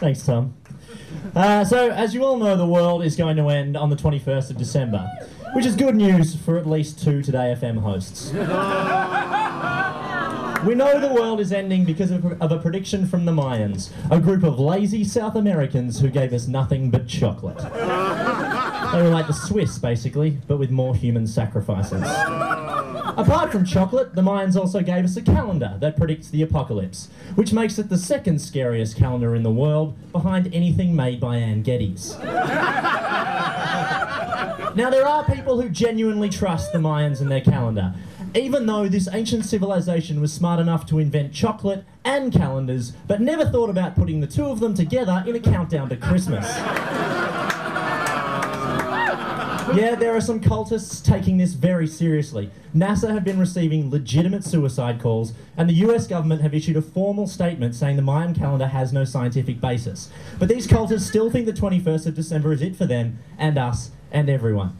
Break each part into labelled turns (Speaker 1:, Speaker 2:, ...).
Speaker 1: Thanks, Tom. So, as you all know, the world is going to end on the 21st of December, which is good news for at least 2 Today FM hosts. We know the world is ending because of a prediction from the Mayans, a group of lazy South Americans who gave us nothing but chocolate. They were like the Swiss, basically, but with more human sacrifices. Apart from chocolate, the Mayans also gave us a calendar that predicts the apocalypse, which makes it the second scariest calendar in the world, behind anything made by Ann Geddes. Now, there are people who genuinely trust the Mayans and their calendar, even though this ancient civilization was smart enough to invent chocolate and calendars, but never thought about putting the two of them together in a countdown to Christmas. Yeah, there are some cultists taking this very seriously. NASA have been receiving legitimate suicide calls, and the US government have issued a formal statement saying the Mayan calendar has no scientific basis. But these cultists still think the 21st of December is it for them, and us, and everyone.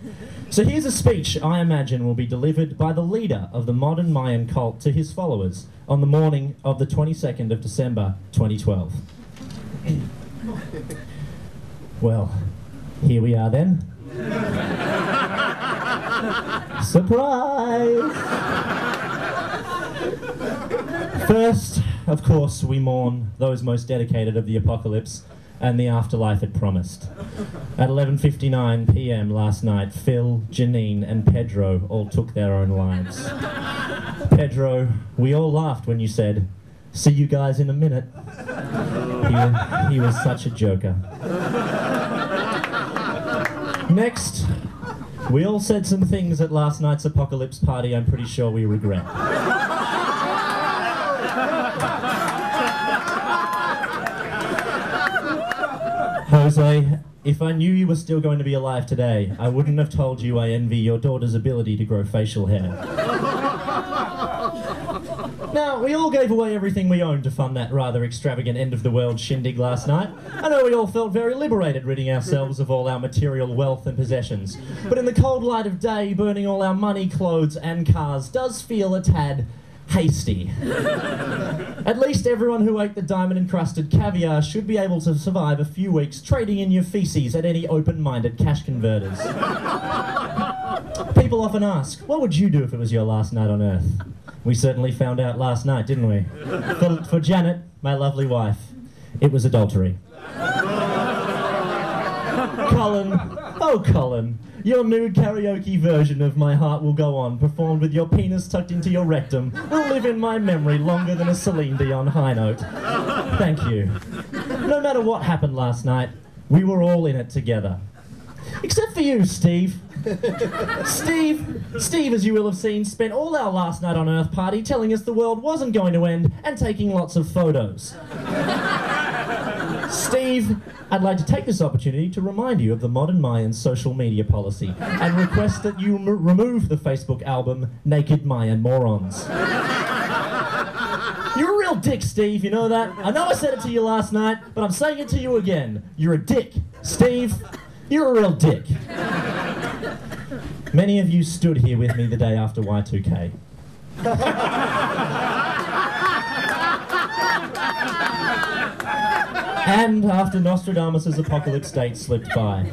Speaker 1: So here's a speech I imagine will be delivered by the leader of the modern Mayan cult to his followers on the morning of the 22nd of December, 2012. Well, here we are then. Surprise! First, of course, we mourn those most dedicated of the apocalypse and the afterlife it promised. At 11:59 p.m. last night, Phil, Janine and Pedro all took their own lives. Pedro, we all laughed when you said, "See you guys in a minute." He was such a joker. Next, we all said some things at last night's apocalypse party I'm pretty sure we regret. Jose, if I knew you were still going to be alive today, I wouldn't have told you I envy your daughter's ability to grow facial hair. Now, we all gave away everything we owned to fund that rather extravagant end-of-the-world shindig last night. I know we all felt very liberated ridding ourselves of all our material wealth and possessions. But in the cold light of day, burning all our money, clothes and cars does feel a tad hasty. At least everyone who ate the diamond-encrusted caviar should be able to survive a few weeks trading in your feces at any open-minded cash converters. People often ask, what would you do if it was your last night on Earth? We certainly found out last night, didn't we? For Janet, my lovely wife, it was adultery. Colin, oh Colin, your nude karaoke version of My Heart Will Go On, performed with your penis tucked into your rectum, will live in my memory longer than a Celine Dion high note. Thank you. No matter what happened last night, we were all in it together. Except for you, Steve. Steve, as you will have seen, spent all our last night on Earth party telling us the world wasn't going to end and taking lots of photos. Steve, I'd like to take this opportunity to remind you of the modern Mayan social media policy and request that you remove the Facebook album Naked Mayan Morons. You're a real dick, Steve, you know that? I know I said it to you last night, but I'm saying it to you again. You're a dick. Steve, you're a real dick. Many of you stood here with me the day after Y2K. And after Nostradamus' apocalypse date slipped by.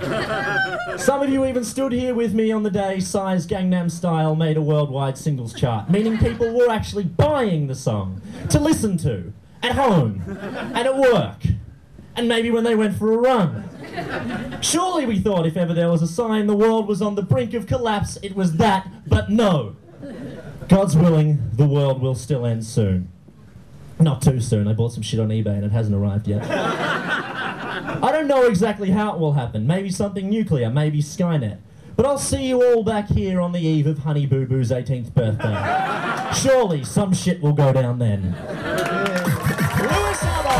Speaker 1: Some of you even stood here with me on the day Psy's Gangnam Style made a worldwide singles chart, meaning people were actually buying the song to listen to, at home, and at work, and maybe when they went for a run. Surely we thought if ever there was a sign the world was on the brink of collapse, it was that, but no. God's willing, the world will still end soon. Not too soon, I bought some shit on eBay and it hasn't arrived yet. I don't know exactly how it will happen, maybe something nuclear, maybe Skynet. But I'll see you all back here on the eve of Honey Boo Boo's 18th birthday. Surely some shit will go down then. Lewis Hobba!